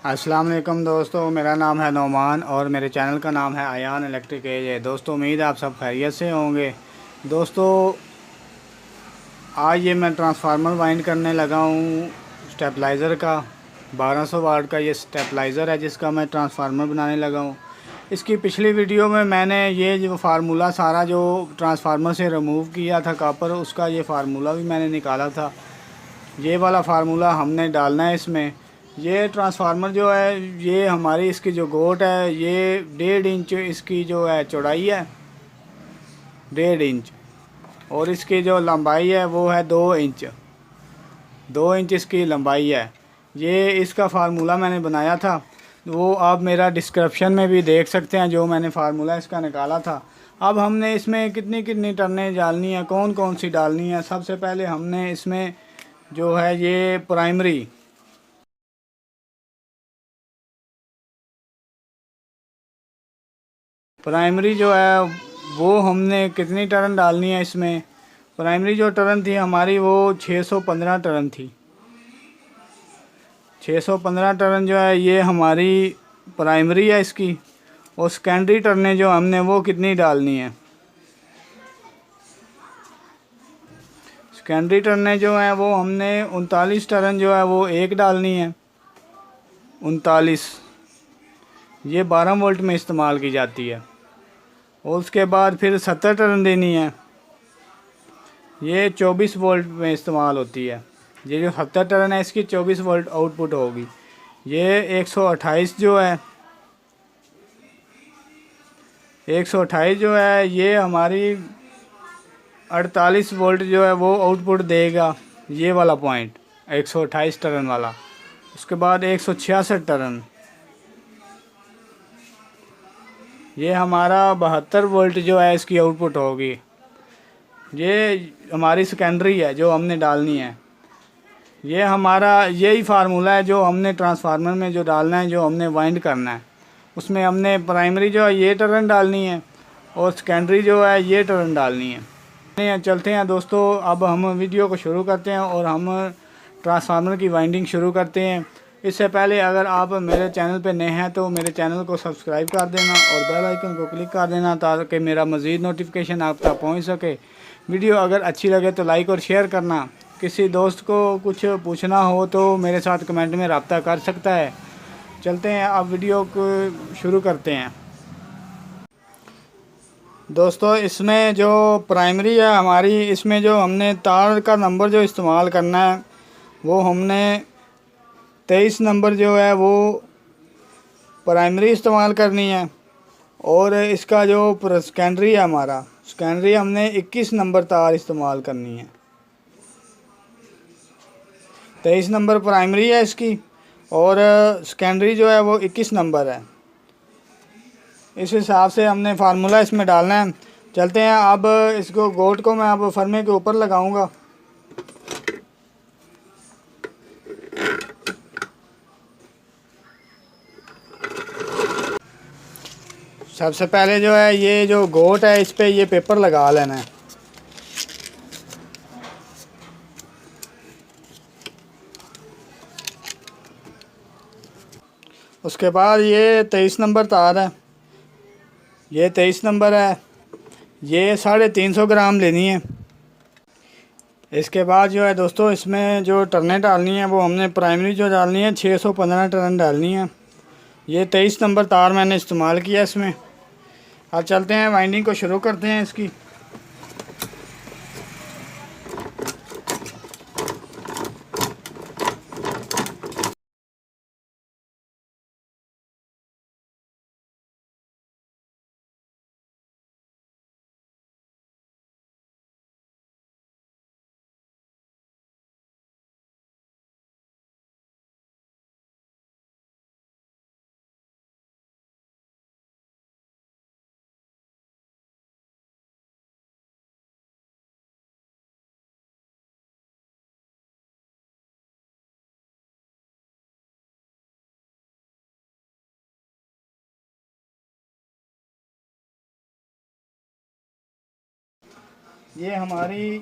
अस्सलाम वालेकुम दोस्तों, मेरा नाम है नौमान और मेरे चैनल का नाम है आयान इलेक्ट्रिक एज है। दोस्तों उम्मीद है आप सब खैरियत से होंगे। दोस्तों आज ये मैं ट्रांसफार्मर वाइंड करने लगा हूँ स्टेबलाइज़र का। 1200 वाट का ये स्टेबलाइज़र है जिसका मैं ट्रांसफार्मर बनाने लगा हूँ। इसकी पिछली वीडियो में मैंने ये जो फार्मूला सारा जो ट्रांसफार्मर से रिमूव किया था कॉपर, उसका ये फार्मूला भी मैंने निकाला था। ये वाला फार्मूला हमने डालना है इसमें। ये ट्रांसफार्मर जो है, ये हमारी इसकी जो गोट है, ये 1.5 इंच इसकी जो है चौड़ाई है, 1.5 इंच, और इसकी जो लंबाई है वो है 2 इंच। 2 इंच इसकी लंबाई है। ये इसका फार्मूला मैंने बनाया था, वो आप मेरा डिस्क्रिप्शन में भी देख सकते हैं जो मैंने फार्मूला इसका निकाला था। अब हमने इसमें कितनी कितनी टर्नें डालनी है, कौन कौन सी डालनी है। सबसे पहले हमने इसमें जो है ये प्राइमरी जो है वो हमने कितनी टर्न डालनी है इसमें। प्राइमरी जो टर्न थी हमारी वो 615 टर्न थी। 615 टर्न जो है ये हमारी प्राइमरी है इसकी। और सेकेंडरी टर्नें जो हमने वो कितनी डालनी है। सेकेंडरी टर्नें जो हैं वो हमने 39 टर्न जो है वो एक डालनी है। 39 ये 12 वोल्ट में इस्तेमाल की जाती है। और उसके बाद फिर 70 टर्न देनी है, ये 24 वोल्ट में इस्तेमाल होती है। ये जो 70 टर्न है इसकी 24 वोल्ट आउटपुट होगी। ये 128 जो है, 128 जो है ये हमारी 48 वोल्ट जो है वो आउटपुट देगा। ये वाला पॉइंट 128 टर्न वाला। उसके बाद 166 टर्न, ये हमारा 72 वोल्ट जो है इसकी आउटपुट होगी। ये हमारी सेकेंडरी है जो हमने डालनी है। ये हमारा यही फार्मूला है जो हमने ट्रांसफार्मर में जो डालना है, जो हमने वाइंड करना है। उसमें हमने प्राइमरी जो है ये टर्न डालनी है और सेकेंडरी जो है ये टर्न डालनी है। चलते हैं दोस्तों, अब हम वीडियो को शुरू करते हैं और हम ट्रांसफार्मर की वाइंडिंग शुरू करते हैं। इससे पहले अगर आप मेरे चैनल पे नए हैं तो मेरे चैनल को सब्सक्राइब कर देना और बेल आइकन को क्लिक कर देना ताकि मेरा मज़ीद नोटिफिकेशन आप तक पहुंच सके। वीडियो अगर अच्छी लगे तो लाइक और शेयर करना। किसी दोस्त को कुछ पूछना हो तो मेरे साथ कमेंट में रब्ता कर सकता है। चलते हैं अब वीडियो को शुरू करते हैं। दोस्तों इसमें जो प्राइमरी है हमारी, इसमें जो हमने तार का नंबर जो इस्तेमाल करना है वो हमने 23 नंबर जो है वो प्राइमरी इस्तेमाल करनी है। और इसका जो सेकेंडरी है हमारा, सेकेंडरी हमने 21 नंबर तार इस्तेमाल करनी है। 23 नंबर प्राइमरी है इसकी और सेकेंडरी जो है वो 21 नंबर है। इस हिसाब से हमने फार्मूला इसमें डालना है। चलते हैं अब इसको गोट को मैं अब फर्मे के ऊपर लगाऊंगा। सबसे पहले जो है ये जो गोट है इस पे ये पेपर लगा लेना है। उसके बाद ये 23 नंबर तार है, ये 23 नंबर है, ये 350 ग्राम लेनी है। इसके बाद जो है दोस्तों इसमें जो टर्नें डालनी है वो हमने प्राइमरी जो डालनी है 615 टर्न डालनी है। ये 23 नंबर तार मैंने इस्तेमाल किया इसमें। अब चलते हैं वाइंडिंग को शुरू करते हैं इसकी। ये हमारी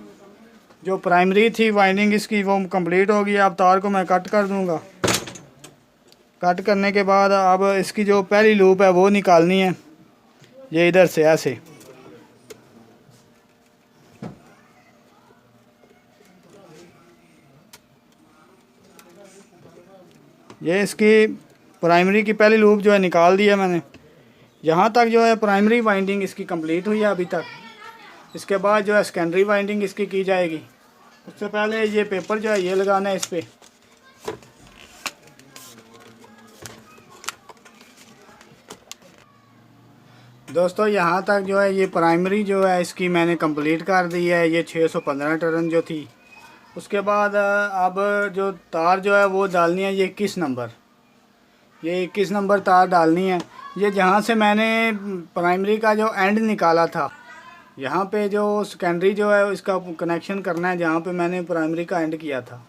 जो प्राइमरी थी वाइंडिंग इसकी वो कंप्लीट होगी। अब तार को मैं कट कर दूंगा। कट करने के बाद अब इसकी जो पहली लूप है वो निकालनी है, ये इधर से ऐसे। ये इसकी प्राइमरी की पहली लूप जो है निकाल दी है मैंने। यहाँ तक जो है प्राइमरी वाइंडिंग इसकी कंप्लीट हुई है अभी तक। इसके बाद जो है सेकेंडरी वाइंडिंग इसकी की जाएगी। उससे पहले ये पेपर जो है ये लगाना है इस पर। दोस्तों यहाँ तक जो है ये प्राइमरी जो है इसकी मैंने कंप्लीट कर दी है, ये 615 टर्न जो थी। उसके बाद अब जो तार जो है वो डालनी है, ये 21 नंबर, ये 21 नंबर तार डालनी है। ये जहाँ से मैंने प्राइमरी का जो एंड निकाला था, यहाँ पे जो सेकेंडरी जो है इसका कनेक्शन करना है जहाँ पे मैंने प्राइमरी का एंड किया था,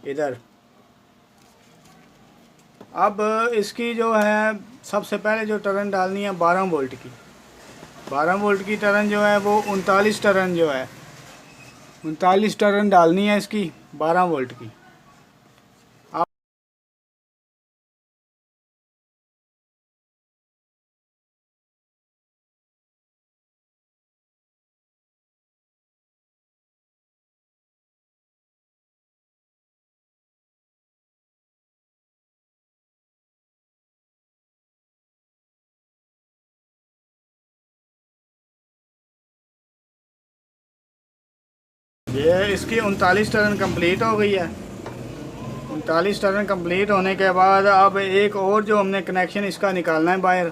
इधर। अब इसकी जो है सबसे पहले जो टर्न डालनी है 12 वोल्ट की। 12 वोल्ट की टर्न जो है वो 39 टर्न जो है 39 टर्न डालनी है इसकी 12 वोल्ट की। ये इसकी 39 टर्न कंप्लीट हो गई है। 39 टर्न कंप्लीट होने के बाद अब एक और जो हमने कनेक्शन इसका निकालना है बाहर।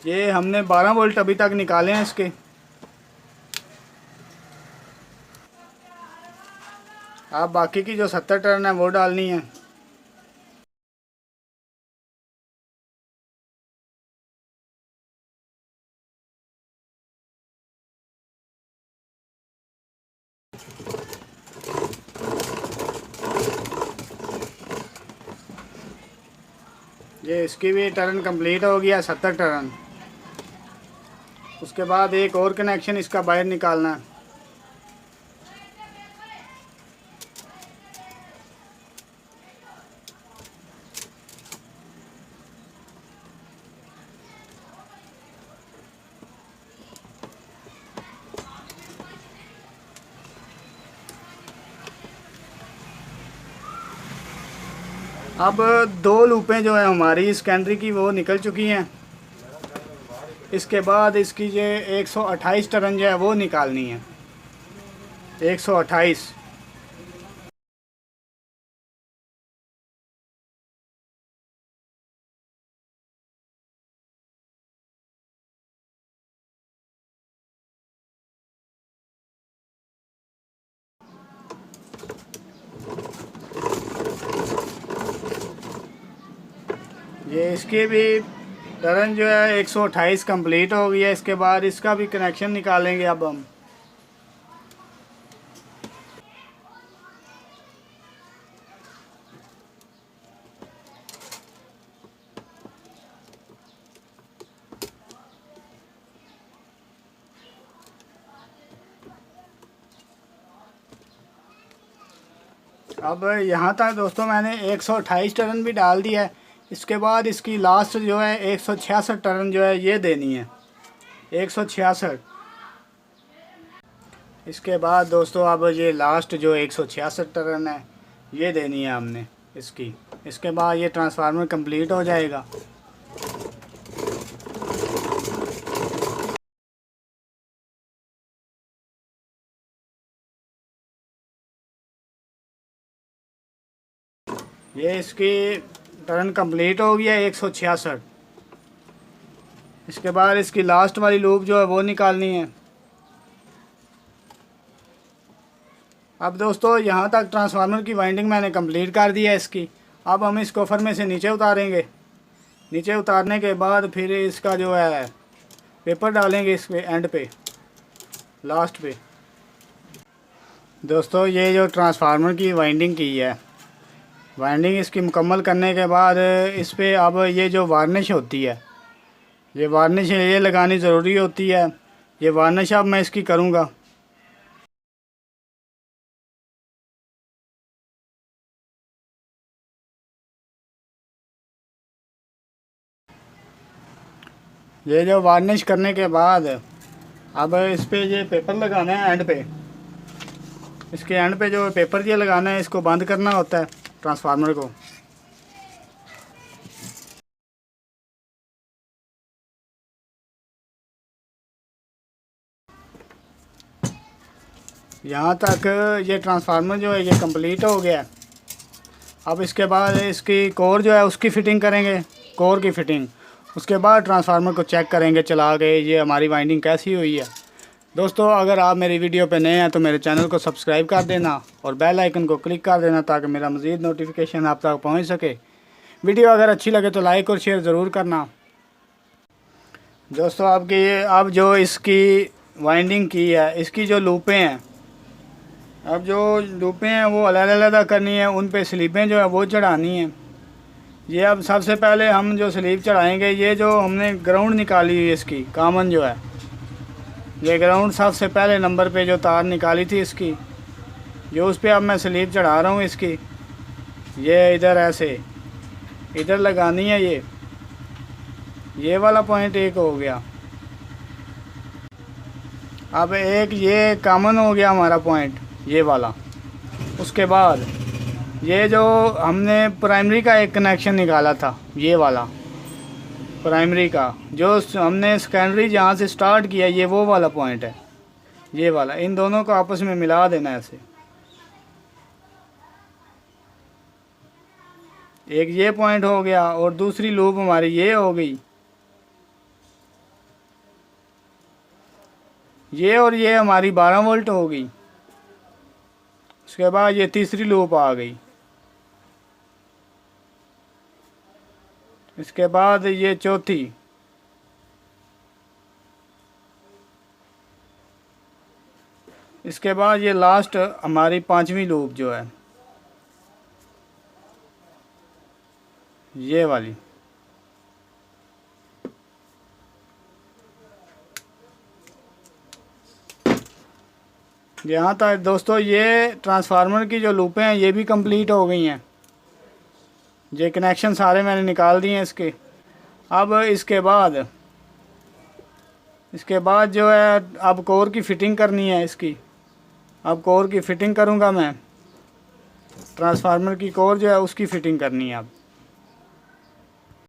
ये हमने 12 वोल्ट अभी तक निकाले हैं इसके। अब बाकी की जो 70 टर्न है वो डालनी है। ये इसकी भी टर्न कंप्लीट हो गया 70 टर्न। उसके बाद एक और कनेक्शन इसका बाहर निकालना है। अब दो लूपें जो है हमारी सेकेंडरी की वो निकल चुकी हैं। इसके बाद इसकी जो 128 टर्न जो है वो निकालनी है, 128। ये इसकी भी टर्न जो है 128 कंप्लीट हो गई है। इसके बाद इसका भी कनेक्शन निकालेंगे अब हम। अब यहाँ तक दोस्तों मैंने 128 टर्न भी डाल दिया है। इसके बाद इसकी लास्ट जो है 166 टर्न जो है ये देनी है, 166। इसके बाद दोस्तों अब ये लास्ट जो 166 टर्न है ये देनी है हमने इसकी। इसके बाद ये ट्रांसफार्मर कंप्लीट हो जाएगा। ये इसकी टर्न कंप्लीट हो गया 166। इसके बाद इसकी लास्ट वाली लूप जो है वो निकालनी है। अब दोस्तों यहाँ तक ट्रांसफार्मर की वाइंडिंग मैंने कंप्लीट कर दी है इसकी। अब हम इस कोफर में से नीचे उतारेंगे। नीचे उतारने के बाद फिर इसका जो है पेपर डालेंगे इस पे एंड पे, लास्ट पे। दोस्तों ये जो ट्रांसफार्मर की वाइंडिंग की है, वाइंडिंग इसकी मुकम्मल करने के बाद इस पे अब ये जो वार्निश होती है, ये वार्निश ये लगानी ज़रूरी होती है। ये वार्निश अब मैं इसकी करूँगा। ये जो वार्निश करने के बाद अब इस पे ये पेपर लगाना है एंड पे। इसके एंड पे जो पेपर ये लगाना है, इसको बंद करना होता है ट्रांसफार्मर को। यहाँ तक ये ट्रांसफार्मर जो है ये कंप्लीट हो गया। अब इसके बाद इसकी कोर जो है उसकी फ़िटिंग करेंगे, कोर की फ़िटिंग। उसके बाद ट्रांसफार्मर को चेक करेंगे चला के ये हमारी वाइंडिंग कैसी हुई है। दोस्तों, अगर आप मेरी वीडियो पे नए हैं तो मेरे चैनल को सब्सक्राइब कर देना और बेल आइकन को क्लिक कर देना ताकि मेरा मज़ीद नोटिफिकेशन आप तक पहुँच सके। वीडियो अगर अच्छी लगे तो लाइक और शेयर ज़रूर करना। दोस्तों, अब जो इसकी वाइंडिंग की है, इसकी जो लूपें हैं, अब जो लूपें हैं वो अलग-अलग करनी है, उन पे स्लीपें जो है वो चढ़ानी है। ये अब सबसे पहले हम जो स्लीप चढ़ाएंगे, ये जो हमने ग्राउंड निकाली हुई है इसकी कॉमन जो है, ये ग्राउंड सबसे पहले नंबर पे जो तार निकाली थी इसकी, जो उस पर अब मैं स्लीप चढ़ा रहा हूँ इसकी। ये इधर ऐसे इधर लगानी है। ये वाला पॉइंट एक हो गया। अब एक ये कॉमन हो गया हमारा पॉइंट, ये वाला। उसके बाद ये जो हमने प्राइमरी का एक कनेक्शन निकाला था, ये वाला प्राइमरी का, जो हमने सेकेंडरी जहाँ से स्टार्ट किया, ये वो वाला पॉइंट है, ये वाला। इन दोनों को आपस में मिला देना ऐसे। एक ये पॉइंट हो गया और दूसरी लूप हमारी ये हो गई। ये और ये हमारी 12 वोल्ट हो गई। उसके बाद ये तीसरी लूप आ गई। इसके बाद ये चौथी। इसके बाद ये लास्ट हमारी 5वीं लूप जो है, ये वाली। यहाँ तक दोस्तों ये ट्रांसफार्मर की जो लूपें हैं ये भी कंप्लीट हो गई हैं। ये कनेक्शन सारे मैंने निकाल दिए हैं इसके। अब इसके बाद जो है अब कोर की फ़िटिंग करनी है इसकी। अब कोर की फ़िटिंग करूँगा मैं, ट्रांसफार्मर की कोर जो है उसकी फ़िटिंग करनी है अब।